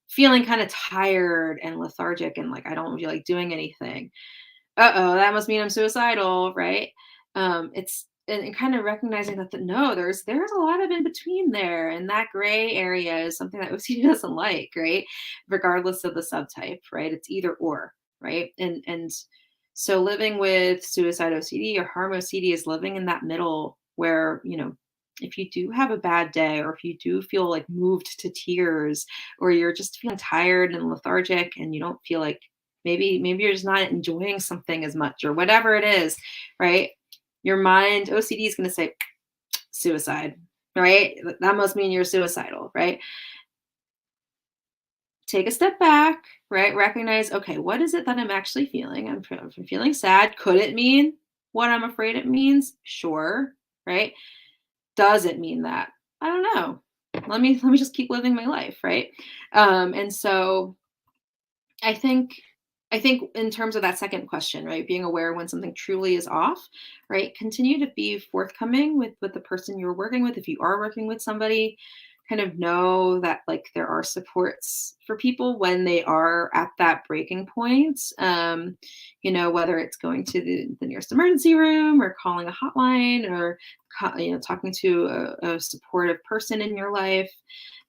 feeling kind of tired and lethargic and like I don't feel like doing anything, that must mean I'm suicidal, right? It's and kind of recognizing that no, there's a lot of in between there, and that gray area is something that OCD doesn't like, right? Regardless of the subtype, right? It's either or. right? And so living with suicide OCD or harm OCD is living in that middle where, if you do have a bad day, or if you do feel like moved to tears, or you're just feeling tired and lethargic and you don't feel like, maybe you're just not enjoying something as much, or whatever it is, right? Your mind, OCD, is going to say suicide, right? That must mean you're suicidal, right? Take a step back, right? Recognize, okay, what is it that I'm actually feeling? I'm feeling sad. Could it mean what I'm afraid it means? Sure, right? Does it mean that? I don't know. Let me just keep living my life, right? And so I think I think in terms of that second question, right, being aware when something truly is off, right? Continue to be forthcoming with the person you're working with. If you are working with somebody, kind of know that like there are supports for people when they are at that breaking point. Whether it's going to the nearest emergency room, or calling a hotline, or talking to a supportive person in your life.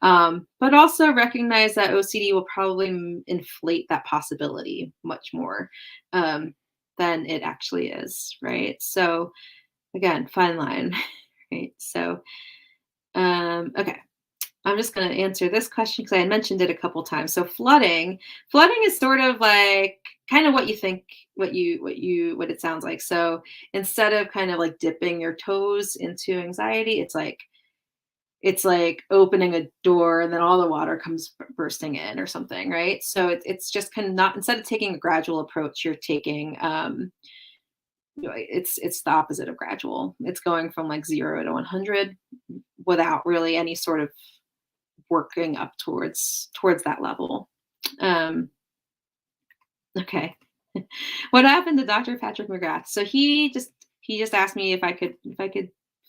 But also recognize that OCD will probably inflate that possibility much more than it actually is, right? So again, fine line, right? So okay, I'm just going to answer this question because I had mentioned it a couple times. So flooding is sort of like kind of what you think, what it sounds like. So instead of kind of like dipping your toes into anxiety, it's like opening a door and then all the water comes bursting in or something, right? So it's just kind of not, instead of taking a gradual approach, you're taking it's the opposite of gradual. It's going from like 0 to 100 without really any sort of working up towards that level. Um, okay. What happened to Dr. Patrick McGrath? So he just asked me if I could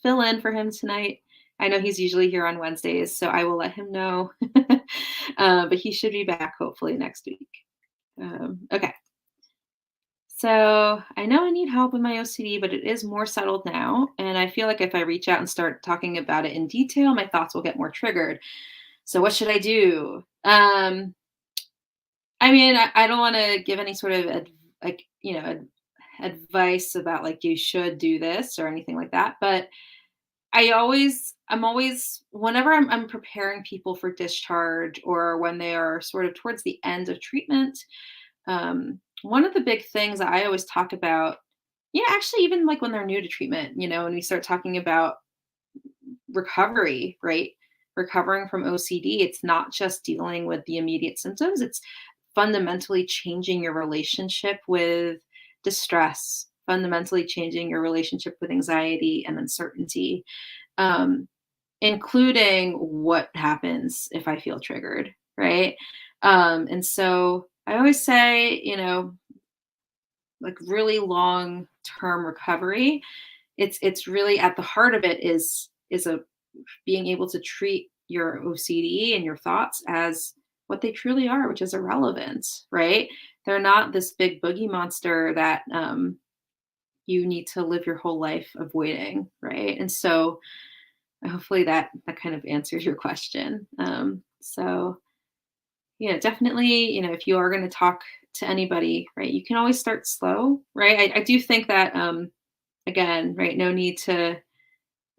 fill in for him tonight. I know he's usually here on Wednesdays, so I will let him know. But he should be back hopefully next week. Okay. So I know I need help with my OCD, but it is more settled now. And I feel like if I reach out and start talking about it in detail, my thoughts will get more triggered. So what should I do? I mean, I don't want to give any sort of like, advice about like you should do this or anything like that. But I'm always, whenever I'm preparing people for discharge, or when they are sort of towards the end of treatment, one of the big things that I always talk about, actually even like when they're new to treatment, when we start talking about recovery, right? Recovering from OCD, it's not just dealing with the immediate symptoms, it's fundamentally changing your relationship with distress, fundamentally changing your relationship with anxiety and uncertainty, um, including what happens if I feel triggered, right? And so I always say, like really long term recovery, it's really at the heart of it is a being able to treat your OCD and your thoughts as what they truly are, which is irrelevant, right? They're not this big boogie monster that you need to live your whole life avoiding, right? And so hopefully that kind of answers your question. So yeah, definitely, if you are going to talk to anybody, right, you can always start slow, right? I do think that again, right, no need to,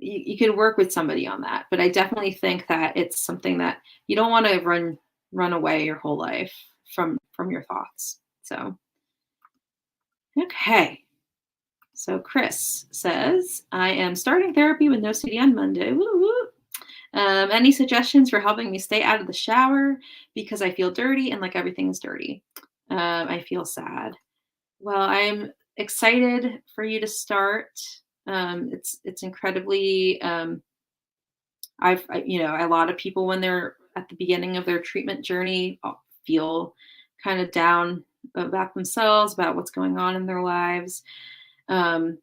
you can work with somebody on that, but I definitely think that it's something that you don't want to run away your whole life from your thoughts. So okay. So Chris says, I am starting therapy with no CD on Monday. Woo woo. Any suggestions for helping me stay out of the shower because I feel dirty and like everything is dirty? I feel sad. Well, I'm excited for you to start. It's incredibly. A lot of people when they're at the beginning of their treatment journey feel kind of down about themselves, about what's going on in their lives. Um,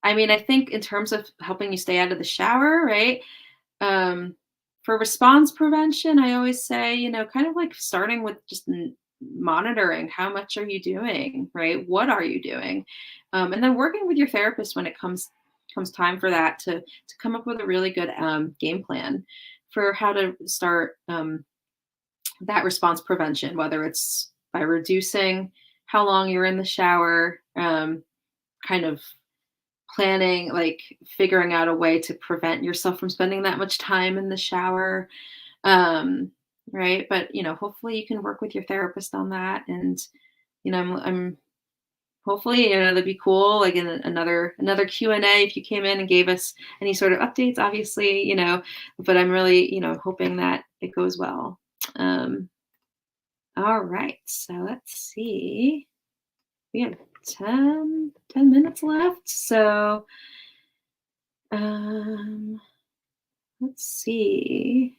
I mean, I think in terms of helping you stay out of the shower, right? Um, for response prevention, I always say, kind of like starting with just monitoring how much are you doing, right? What are you doing? And then working with your therapist when it comes time for that to come up with a really good game plan for how to start that response prevention, whether it's by reducing how long you're in the shower, kind of planning, like figuring out a way to prevent yourself from spending that much time in the shower. Um, right. But, hopefully you can work with your therapist on that. And, I'm hopefully, that'd be cool. Like in another Q&A, if you came in and gave us any sort of updates, obviously, but I'm really, hoping that it goes well. Um, all right. So let's see. We have 10 minutes left. So, um, let's see.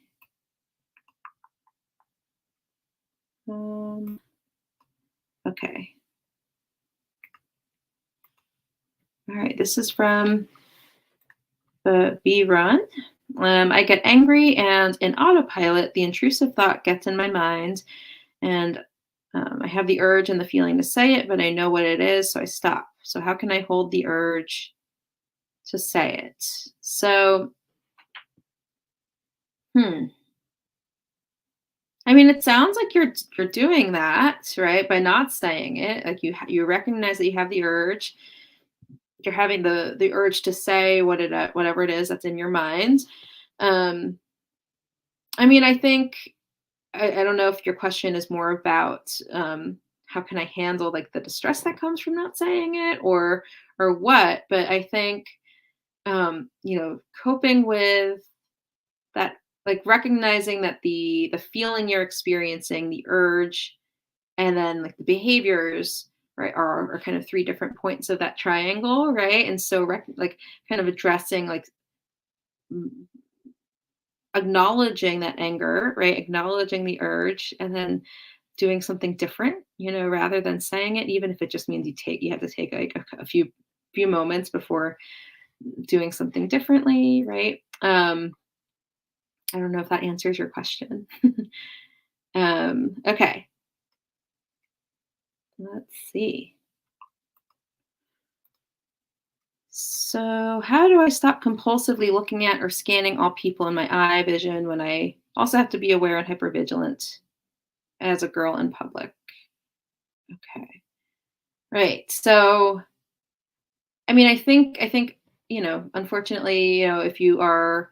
Um, okay. All right. This is from the B run. I get angry and in autopilot, the intrusive thought gets in my mind, and I have the urge and the feeling to say it, but I know what it is, so I stop. So, how can I hold the urge to say it? So, hmm. I mean, it sounds like you're doing that, right? By not saying it, like you recognize that you have the urge. You're having the urge to say whatever it is that's in your mind. Um, I mean, I think I don't know if your question is more about how can I handle like the distress that comes from not saying it, or what. But I think coping with that, like recognizing that the feeling you're experiencing, the urge, and then like the behaviors, right, are kind of three different points of that triangle, right? And so like kind of addressing like m- acknowledging that anger, right, acknowledging the urge, and then doing something different, rather than saying it, even if it just means you have to take like a few moments before doing something differently, right? I don't know if that answers your question. Okay, let's see. So, how do I stop compulsively looking at or scanning all people in my eye vision when I also have to be aware and hypervigilant as a girl in public? Okay. Right. So, I mean, I think, unfortunately, if you are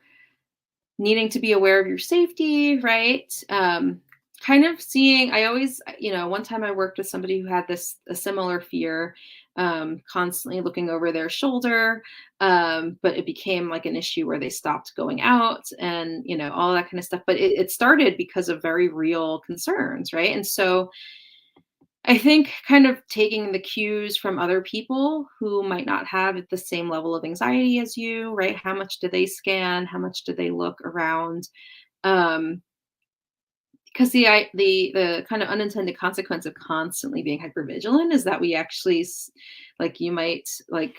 needing to be aware of your safety, right? Kind of seeing, I always, one time I worked with somebody who had a similar fear, constantly looking over their shoulder. But it became like an issue where they stopped going out and, all that kind of stuff. But it started because of very real concerns, right? And so I think kind of taking the cues from other people who might not have the same level of anxiety as you, right? How much do they scan? How much do they look around? Um, because the kind of unintended consequence of constantly being hypervigilant is that we actually like you might like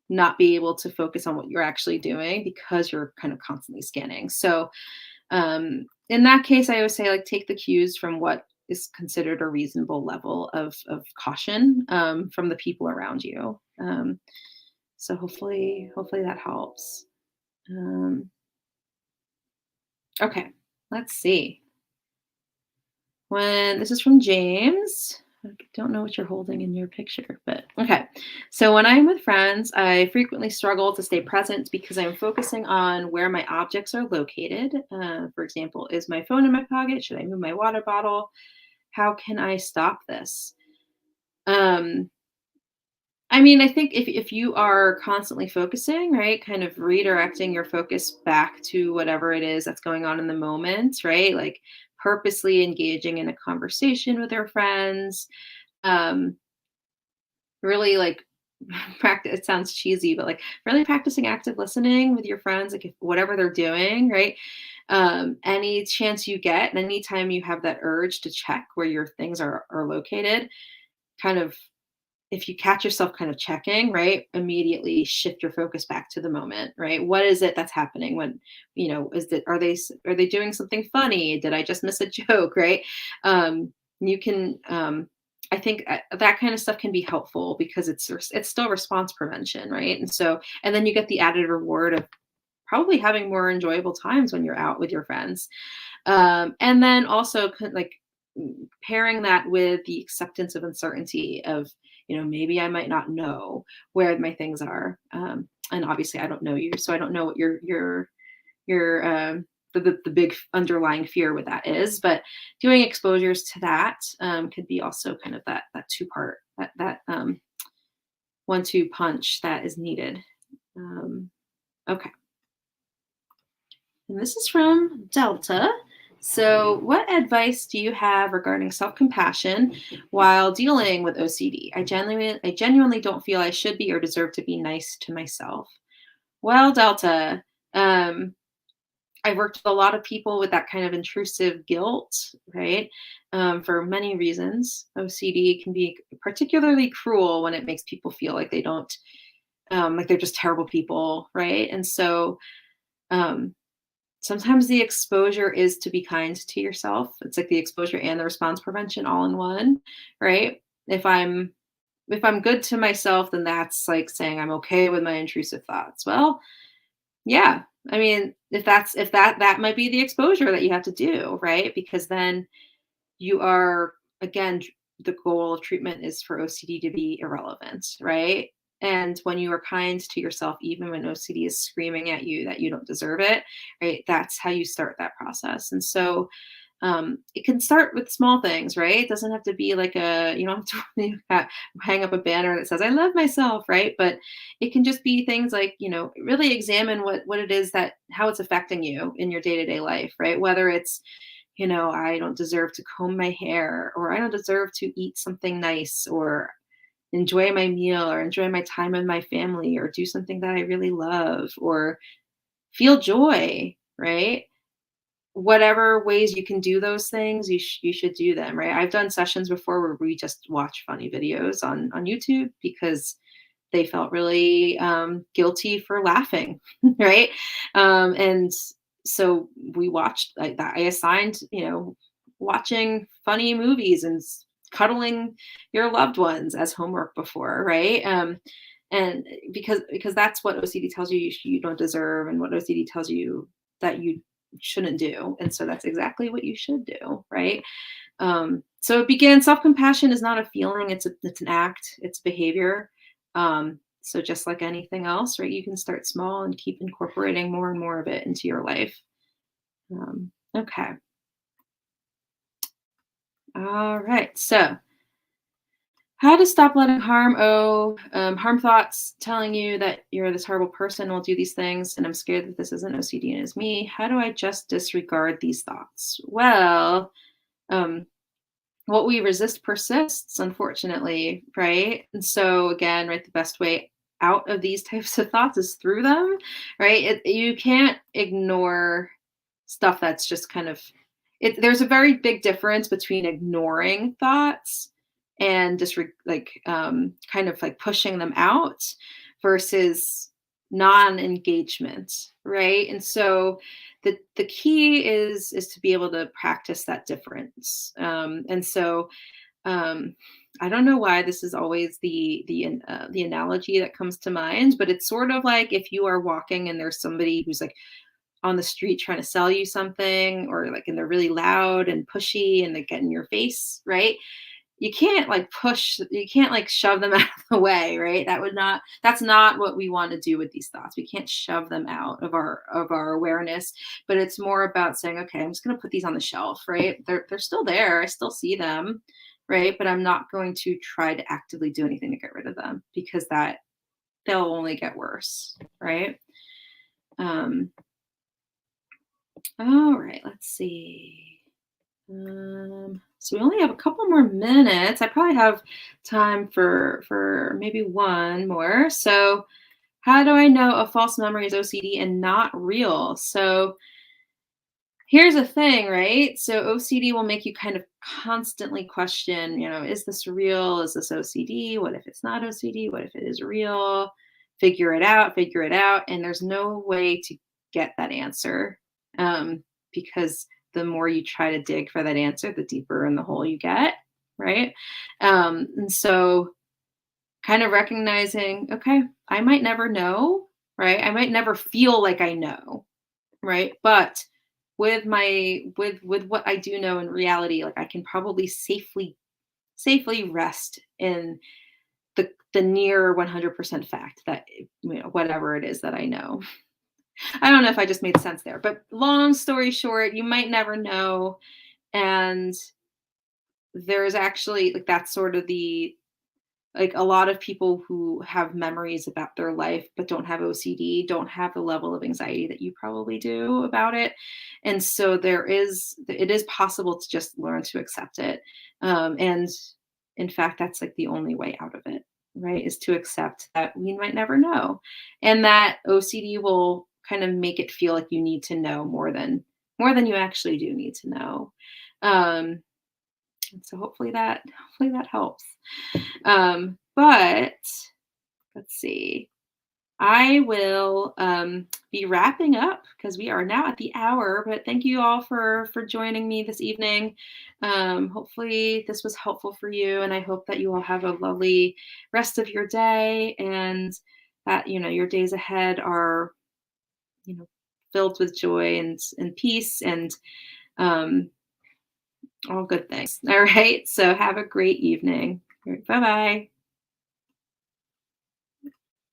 not be able to focus on what you're actually doing because you're kind of constantly scanning. So in that case, I always say like take the cues from what is considered a reasonable level of caution from the people around you. So hopefully that helps. Um, okay, let's see. When this is from James. I don't know what you're holding in your picture, but okay. So when I'm with friends, I frequently struggle to stay present because I'm focusing on where my objects are located. For example, is my phone in my pocket? Should I move my water bottle? How can I stop this? Um, I mean, I think if you are constantly focusing, right, kind of redirecting your focus back to whatever it is that's going on in the moment, right? Like purposely engaging in a conversation with your friends, um, really like practice, it sounds cheesy, but like really practicing active listening with your friends, like if whatever they're doing, right? Any chance you get and anytime you have that urge to check where your things are located, kind of if you catch yourself kind of checking, right, immediately shift your focus back to the moment, right? What is it that's happening when, are they doing something funny? Did I just miss a joke, right? You can, I think that kind of stuff can be helpful because it's still response prevention, right? And then you get the added reward of probably having more enjoyable times when you're out with your friends. And then also like pairing that with the acceptance of uncertainty of, maybe I might not know where my things are. And obviously I don't know you, so I don't know what your the big underlying fear with that is, but doing exposures to that could be also kind of that two part, that 1-2 punch that is needed. Okay. And this is from Delta. So, what advice do you have regarding self-compassion while dealing with OCD? I genuinely don't feel I should be or deserve to be nice to myself. Well, Delta, um, I've worked with a lot of people with that kind of intrusive guilt, right? For many reasons. OCD can be particularly cruel when it makes people feel like they don't, like they're just terrible people, right? And so, um, sometimes the exposure is to be kind to yourself. It's like the exposure and the response prevention all in one, right? If I'm good to myself, then that's like saying I'm okay with my intrusive thoughts. Well, yeah. I mean, if that might be the exposure that you have to do, right? Because then you are, again, the goal of treatment is for OCD to be irrelevant, right? And when you are kind to yourself, even when OCD is screaming at you that you don't deserve it, right? That's how you start that process. And so it can start with small things, right? It doesn't have to be like you don't have to hang up a banner that says, I love myself, right? But it can just be things like, really examine what it is how it's affecting you in your day to day life, right? Whether it's, I don't deserve to comb my hair, or I don't deserve to eat something nice, or enjoy my meal, or enjoy my time with my family, or do something that I really love, or feel joy, right? Whatever ways you can do those things, you should do them, right? I've done sessions before where we just watch funny videos on YouTube because they felt really guilty for laughing, right? And so we watched like that. I assigned, watching funny movies and cuddling your loved ones as homework before, right? And because that's what OCD tells you you don't deserve, and what OCD tells you that you shouldn't do, and so that's exactly what you should do, right? So it begins. Self-compassion is not a feeling; it's an act. It's behavior. So just like anything else, right? You can start small and keep incorporating more and more of it into your life. Okay. All right. So how to stop letting harm thoughts telling you that you're this horrible person will do these things, and I'm scared that this isn't OCD and is me. How do I just disregard these thoughts? Well, um, what we resist persists, unfortunately, right? And so again, right, the best way out of these types of thoughts is through them, right? You can't ignore stuff that's just kind of there's a very big difference between ignoring thoughts and just kind of like pushing them out versus non-engagement, right? And so the key is to be able to practice that difference. And so um, I don't know why this is always the analogy that comes to mind, but it's sort of like if you are walking and there's somebody who's like on the street trying to sell you something, or like, and they're really loud and pushy and they get in your face, right? You can't like shove them out of the way, right? That's not what we want to do with these thoughts. We can't shove them out of our awareness, but it's more about saying, okay, I'm just going to put these on the shelf, right? They're still there. I still see them, right? But I'm not going to try to actively do anything to get rid of them, because they'll only get worse, right? All right, let's see. So we only have a couple more minutes. I probably have time for maybe one more. So how do I know a false memory is OCD and not real? So here's the thing, right? So OCD will make you kind of constantly question, is this real? Is this OCD? What if it's not OCD? What if it is real? Figure it out, figure it out. And there's no way to get that answer, because the more you try to dig for that answer, the deeper in the hole you get, right? And so kind of recognizing, okay, I might never know, right? I might never feel like I know, right? But with my with what I do know in reality, like I can probably safely rest in the near 100% fact that whatever it is that I know. I don't know if I just made sense there, but long story short, you might never know. And there's actually like that's sort of the like a lot of people who have memories about their life but don't have OCD don't have the level of anxiety that you probably do about it. And so it is possible to just learn to accept it. And in fact, that's like the only way out of it, right? Is to accept that we might never know. And that OCD will kind of make it feel like you need to know more than you actually do need to know. Um, and so hopefully that helps. But let's see. I will be wrapping up because we are now at the hour. But thank you all for joining me this evening. Hopefully this was helpful for you, and I hope that you all have a lovely rest of your day, and that your days ahead are you know filled with joy and peace and um, all good things. All right. So have a great evening. Bye bye.